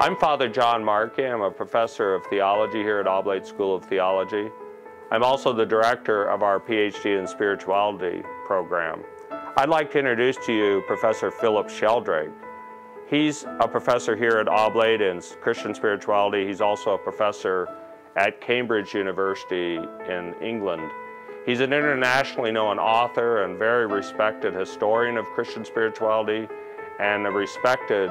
I'm Father John Markey. I'm a professor of theology here at Oblate School of Theology. I'm also the director of our PhD in Spirituality program. I'd like to introduce to you Professor Phillip Sheldrake. He's a professor here at Oblate in Christian Spirituality. He's also a professor at Cambridge University in England. He's an internationally known author and very respected historian of Christian spirituality and a respected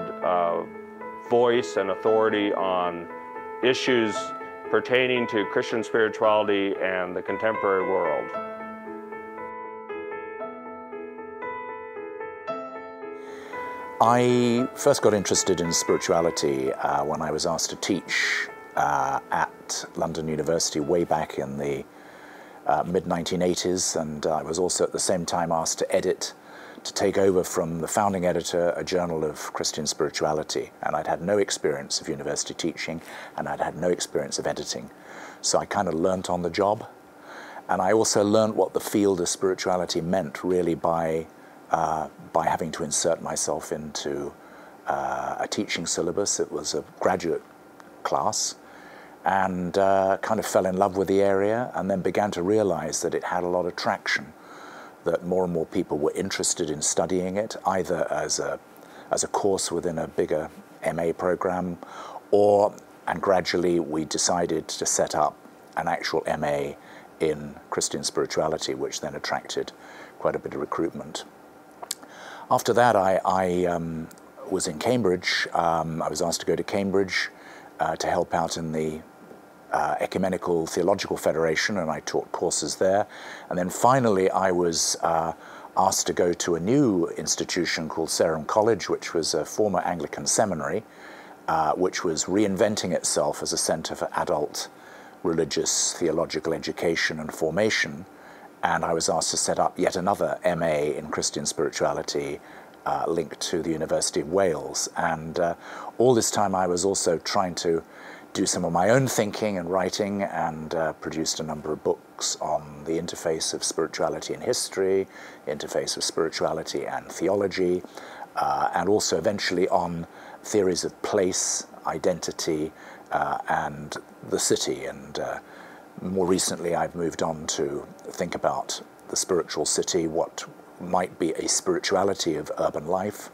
voice and authority on issues pertaining to Christian spirituality and the contemporary world. I first got interested in spirituality when I was asked to teach at London University way back in the mid-1980s, and I was also at the same time asked to take over from the founding editor a journal of Christian spirituality, and I'd had no experience of university teaching and I'd had no experience of editing, so I kind of learnt on the job. And I also learnt what the field of spirituality meant really by having to insert myself into a teaching syllabus. It was a graduate class, and kind of fell in love with the area and then began to realize that it had a lot of traction, that more and more people were interested in studying it, either as a course within a bigger MA program, and gradually we decided to set up an actual MA in Christian spirituality, which then attracted quite a bit of recruitment. After that, I was in Cambridge. I was asked to go to Cambridge to help out in the Ecumenical Theological Federation, and I taught courses there. And then finally I was asked to go to a new institution called Sarum College, which was a former Anglican seminary, which was reinventing itself as a centre for adult religious theological education and formation. And I was asked to set up yet another MA in Christian spirituality linked to the University of Wales. And all this time I was also trying to do some of my own thinking and writing, and produced a number of books on the interface of spirituality and history, interface of spirituality and theology, and also eventually on theories of place, identity, and the city. And more recently I've moved on to think about the spiritual city, what might be a spirituality of urban life.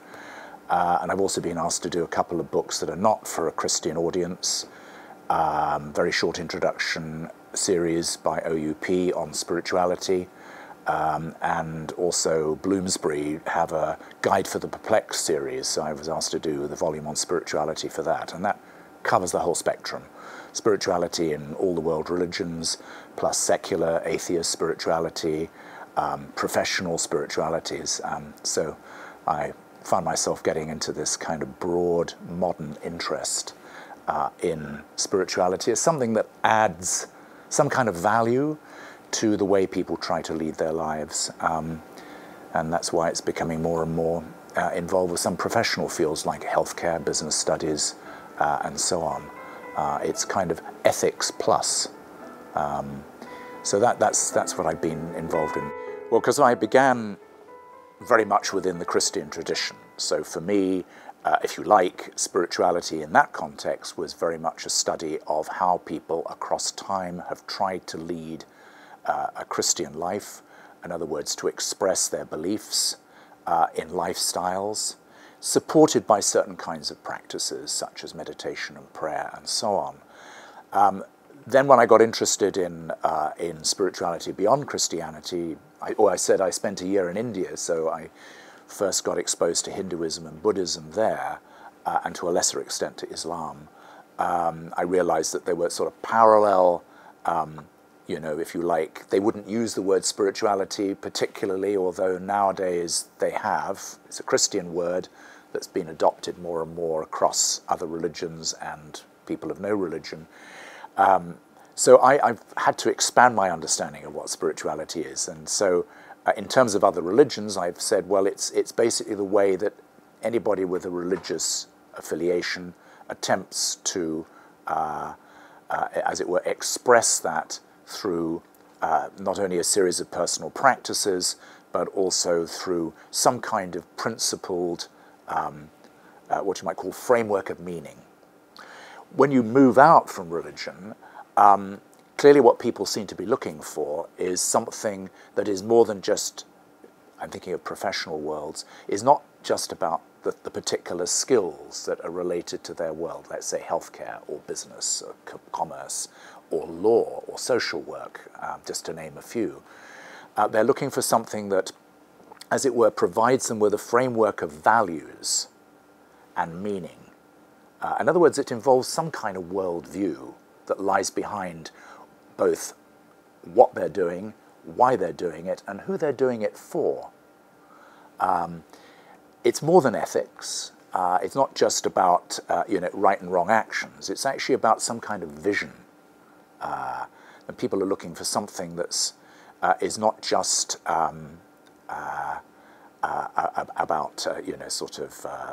And I've also been asked to do a couple of books that are not for a Christian audience. Very short introduction series by OUP on spirituality, and also Bloomsbury have a Guide for the Perplexed series, so I was asked to do the volume on spirituality for that, and that covers the whole spectrum. Spirituality in all the world religions, plus secular, atheist spirituality, professional spiritualities. So I found myself getting into this kind of broad modern interest in spirituality as something that adds some kind of value to the way people try to lead their lives. And that's why it's becoming more and more involved with some professional fields like healthcare, business studies, and so on. It's kind of ethics plus. So that's what I've been involved in. Well, because I began very much within the Christian tradition. So for me, if you like, spirituality in that context was very much a study of how people across time have tried to lead a Christian life. In other words, to express their beliefs in lifestyles, supported by certain kinds of practices, such as meditation and prayer and so on. Then when I got interested in spirituality beyond Christianity, I said I spent a year in India, so I first got exposed to Hinduism and Buddhism there, and to a lesser extent to Islam. I realized that they were sort of parallel, you know, if you like. They wouldn't use the word spirituality particularly, although nowadays they have. It's a Christian word that's been adopted more and more across other religions and people of no religion. So I've had to expand my understanding of what spirituality is. And so in terms of other religions, I've said, well, it's basically the way that anybody with a religious affiliation attempts to, as it were, express that through not only a series of personal practices, but also through some kind of principled, what you might call framework of meaning. When you move out from religion, clearly what people seem to be looking for is something that is more than just, I'm thinking of professional worlds, is not just about the particular skills that are related to their world, let's say healthcare or business or commerce or law or social work, just to name a few. They're looking for something that, as it were, provides them with a framework of values and meaning. In other words, it involves some kind of worldview that lies behind both what they're doing, why they're doing it, and who they're doing it for. It's more than ethics. It's not just about right and wrong actions. It's actually about some kind of vision. And people are looking for something that's is not just about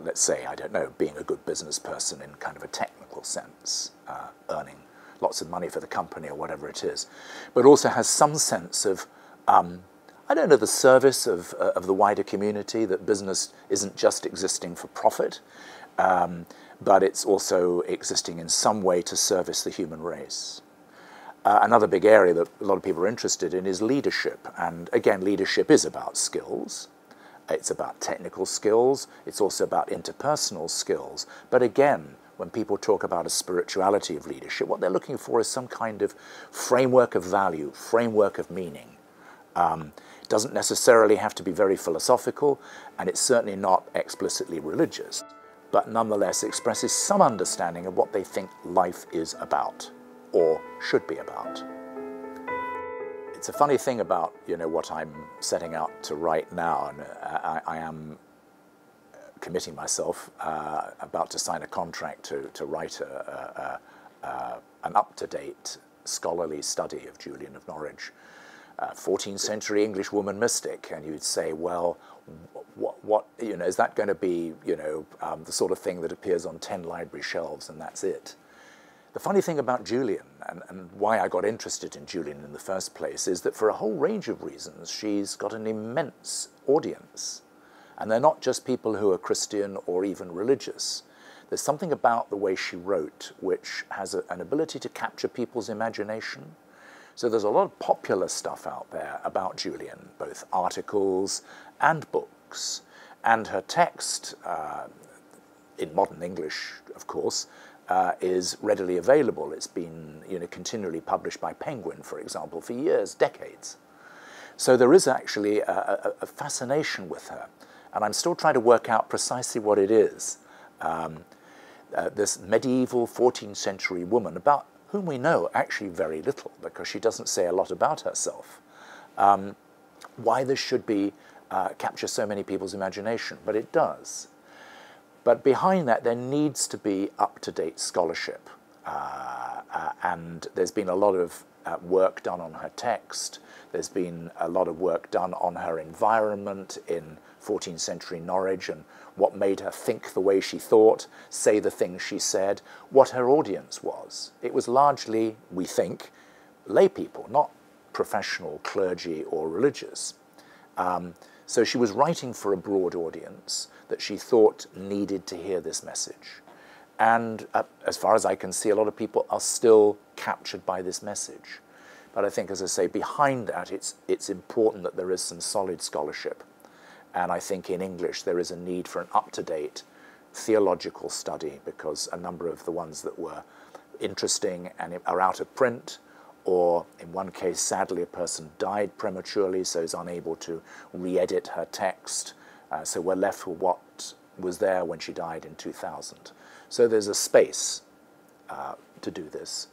let's say, I don't know, being a good business person in kind of a technical sense, earning lots of money for the company or whatever it is, but also has some sense of I don't know, the service of the wider community, that business isn't just existing for profit, but it's also existing in some way to service the human race. Another big area that a lot of people are interested in is leadership. And again, leadership is about skills. It's about technical skills. It's also about interpersonal skills. But again, when people talk about a spirituality of leadership, what they're looking for is some kind of framework of value, framework of meaning. It doesn't necessarily have to be very philosophical, and it's certainly not explicitly religious, but nonetheless expresses some understanding of what they think life is about, or should be about. It's a funny thing about, what I'm setting out to write now, and I am committing myself, about to sign a contract to write an up-to-date scholarly study of Julian of Norwich, 14th century English woman mystic, and you'd say, well, what is that going to be, the sort of thing that appears on 10 library shelves and that's it? The funny thing about Julian, and why I got interested in Julian in the first place, is that for a whole range of reasons, she's got an immense audience. And they're not just people who are Christian or even religious. There's something about the way she wrote which has an ability to capture people's imagination. So there's a lot of popular stuff out there about Julian, both articles and books. And her text, in modern English, of course, is readily available. It's been continually published by Penguin, for example, for years, decades. So there is actually a fascination with her. And I'm still trying to work out precisely what it is. This medieval 14th century woman, about whom we know actually very little, because she doesn't say a lot about herself. Why this should be capture so many people's imagination, but it does. But behind that, there needs to be up-to-date scholarship. And there's been a lot of work done on her text. There's been a lot of work done on her environment in 14th century Norwich and what made her think the way she thought, say the things she said, what her audience was. It was largely, we think, lay people, not professional clergy or religious. So she was writing for a broad audience that she thought needed to hear this message. And as far as I can see, a lot of people are still captured by this message. But I think, as I say, behind that, it's important that there is some solid scholarship. And I think in English there is a need for an up-to-date theological study, because a number of the ones that were interesting and are out of print, or in one case, sadly, a person died prematurely, so is unable to re-edit her text. So we're left with what was there when she died in 2000. So there's a space to do this,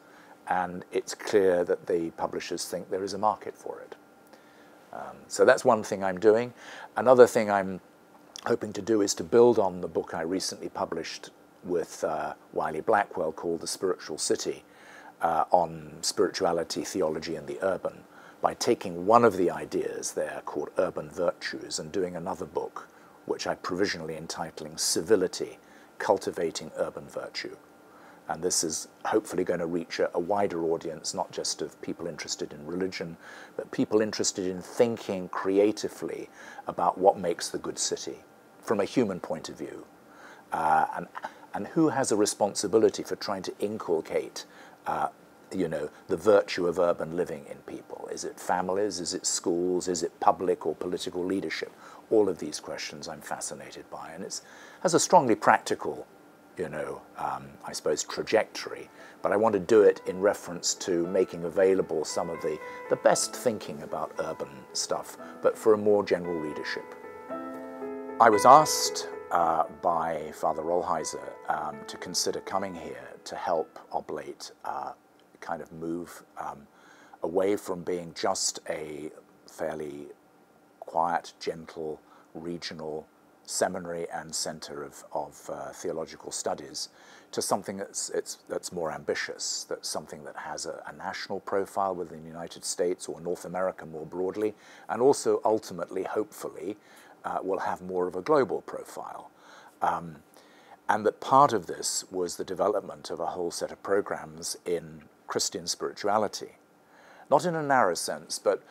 and it's clear that the publishers think there is a market for it. So that's one thing I'm doing. Another thing I'm hoping to do is to build on the book I recently published with Wiley Blackwell called The Spiritual City, on spirituality, theology, and the urban, by taking one of the ideas there called urban virtues and doing another book, which I'm provisionally entitling Civility, Cultivating Urban Virtue. And this is hopefully going to reach a wider audience, not just of people interested in religion, but people interested in thinking creatively about what makes the good city from a human point of view. And And who has a responsibility for trying to inculcate the virtue of urban living in people? Is it families? Is it schools? Is it public or political leadership? All of these questions I'm fascinated by, and it has a strongly practical, I suppose, trajectory. But I want to do it in reference to making available some of the best thinking about urban stuff, but for a more general readership. I was asked by Father Rollheiser to consider coming here to help Oblate kind of move away from being just a fairly quiet, gentle, regional seminary and center of theological studies to something that's more ambitious, that's something that has a national profile within the United States or North America more broadly, and also ultimately, hopefully, will have more of a global profile. And that part of this was the development of a whole set of programs in Christian spirituality. Not in a narrow sense, but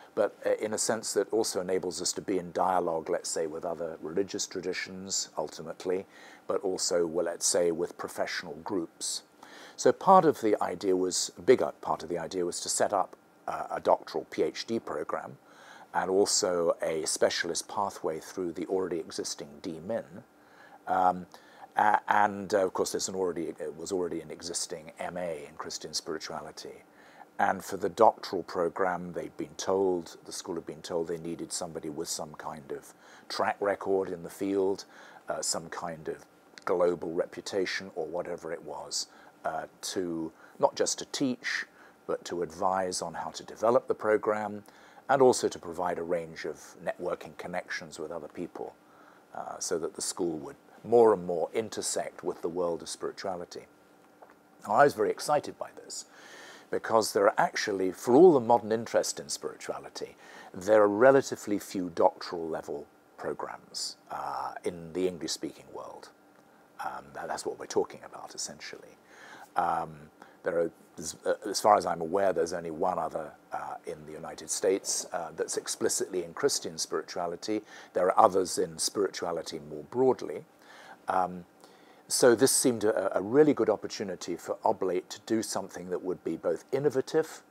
in a sense that also enables us to be in dialogue, let's say, with other religious traditions, ultimately, but also, well, let's say, with professional groups. So part of the idea was, a bigger part of the idea was to set up a doctoral PhD program and also a specialist pathway through the already existing DMin. And of course, it was already an existing MA in Christian spirituality. And for the doctoral program, the school had been told they needed somebody with some kind of track record in the field, some kind of global reputation or whatever it was, to not just to teach, but to advise on how to develop the program, and also to provide a range of networking connections with other people, so that the school would more and more intersect with the world of spirituality. Now, I was very excited by this, because there are actually, for all the modern interest in spirituality, there are relatively few doctoral level programs in the English-speaking world. That's what we're talking about, essentially. As far as I'm aware, there's only one other in the United States that's explicitly in Christian spirituality. There are others in spirituality more broadly. So this seemed a really good opportunity for Oblate to do something that would be both innovative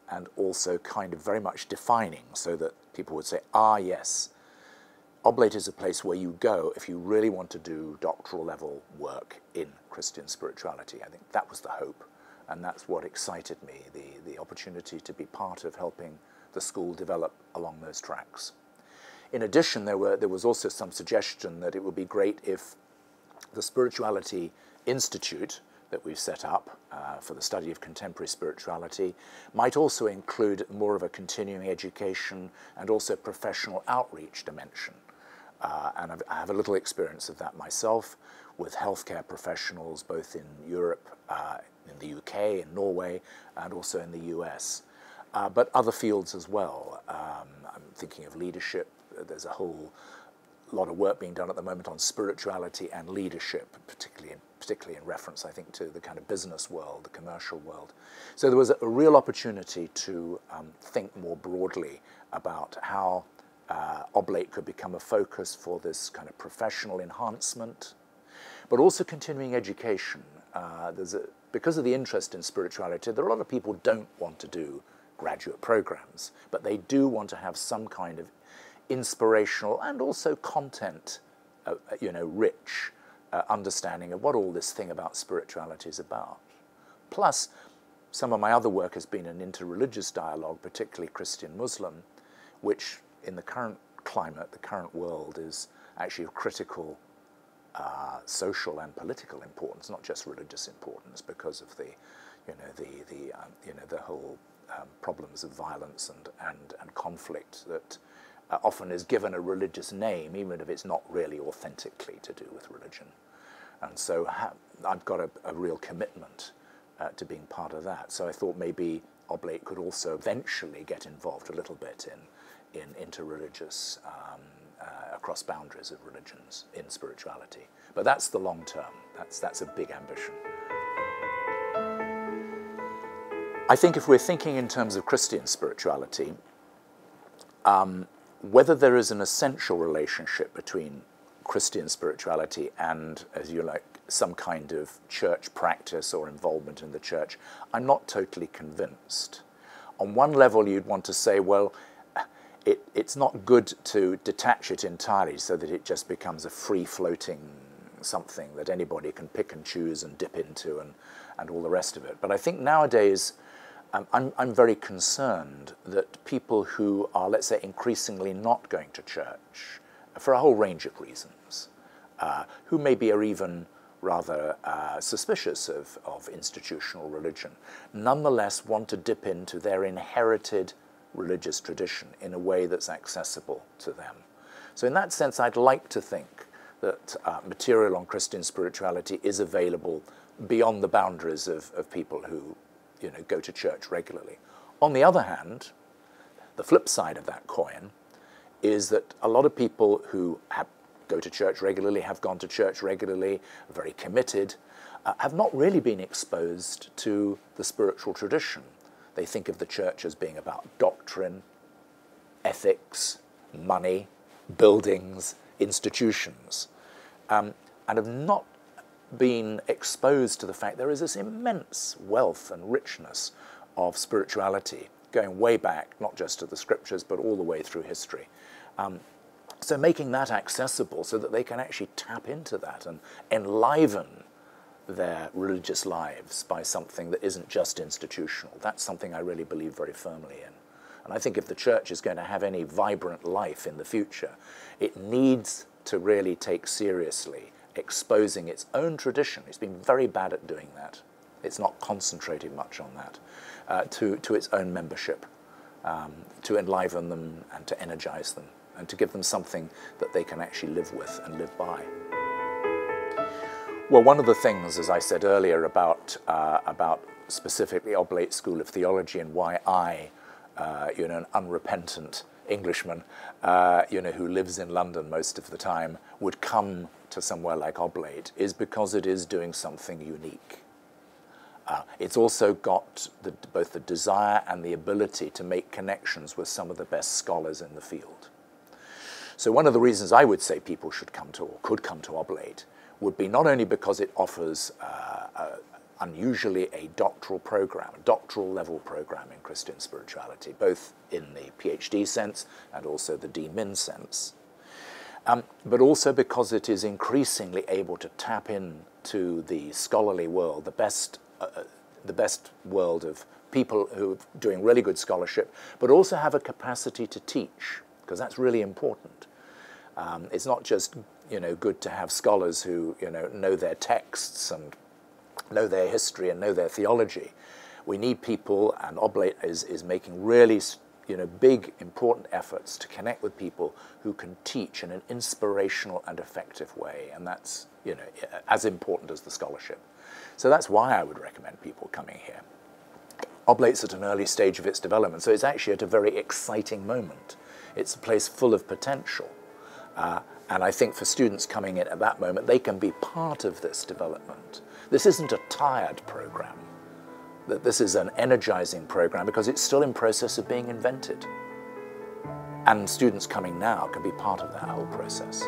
and also kind of very much defining, so that people would say, yes, Oblate is a place where you go if you really want to do doctoral level work in Christian spirituality. I think that was the hope, and that's what excited me, the opportunity to be part of helping the school develop along those tracks. In addition, there was also some suggestion that it would be great if the Spirituality Institute that we've set up for the study of contemporary spirituality might also include more of a continuing education and also professional outreach dimension. And I have a little experience of that myself with healthcare professionals both in Europe, in the UK, in Norway, and also in the US, but other fields as well. I'm thinking of leadership. There's a whole lot of work being done at the moment on spirituality and leadership, particularly in reference, I think, to the kind of business world, the commercial world. So there was a real opportunity to think more broadly about how Oblate could become a focus for this kind of professional enhancement, but also continuing education. Because of the interest in spirituality, there are a lot of people who don't want to do graduate programs, but they do want to have some kind of inspirational and also content, rich understanding of what all this thing about spirituality is about. Plus, some of my other work has been an interreligious dialogue, particularly Christian-Muslim, which in the current climate, the current world, is actually of critical social and political importance, not just religious importance, because of the whole problems of violence and conflict that often is given a religious name, even if it's not really authentically to do with religion. And so I've got a real commitment to being part of that. So I thought maybe Oblate could also eventually get involved a little bit in interreligious, across boundaries of religions in spirituality. But that's the long term. That's a big ambition. I think if we're thinking in terms of Christian spirituality, whether there is an essential relationship between Christian spirituality and, as you like, some kind of church practice or involvement in the church, I'm not totally convinced. On one level, you'd want to say, well, it's not good to detach it entirely so that it just becomes a free-floating something that anybody can pick and choose and dip into and all the rest of it. But I think nowadays, I'm very concerned that people who are, let's say, increasingly not going to church, for a whole range of reasons, who maybe are even rather suspicious of institutional religion, nonetheless want to dip into their inherited religious tradition in a way that's accessible to them. So in that sense, I'd like to think that material on Christian spirituality is available beyond the boundaries of people who, you know, go to church regularly. On the other hand, the flip side of that coin is that a lot of people who go to church regularly, have gone to church regularly, are very committed, have not really been exposed to the spiritual tradition. They think of the church as being about doctrine, ethics, money, buildings, institutions, and have not been exposed to the fact there is this immense wealth and richness of spirituality going way back, not just to the scriptures, but all the way through history. So making that accessible so that they can actually tap into that and enliven their religious lives by something that isn't just institutional. That's something I really believe very firmly in. And I think if the church is going to have any vibrant life in the future, it needs to really take seriously exposing its own tradition. It's been very bad at doing that. It's not concentrating much on that, to its own membership, to enliven them and to energize them and to give them something that they can actually live with and live by. Well, one of the things, as I said earlier, about specifically Oblate School of Theology and why I, an unrepentant Englishman, who lives in London most of the time, would come to somewhere like Oblate is because it is doing something unique. It's also got both the desire and the ability to make connections with some of the best scholars in the field. So one of the reasons I would say people should come to, or could come to Oblate, would be not only because it offers unusually a doctoral program, a doctoral level program in Christian spirituality, both in the PhD sense and also the D.Min sense, but also because it is increasingly able to tap into the scholarly world, the best world of people who are doing really good scholarship, but also have a capacity to teach, because that's really important. It's not just good to have scholars who know their texts and know their history and know their theology. We need people, and Oblate is making really big, important efforts to connect with people who can teach in an inspirational and effective way, and that's as important as the scholarship. So that's why I would recommend people coming here. Oblate's at an early stage of its development, so it's actually at a very exciting moment. It's a place full of potential. And I think for students coming in at that moment, they can be part of this development. This isn't a tired program. This is an energizing program because it's still in process of being invented. And students coming now can be part of that whole process.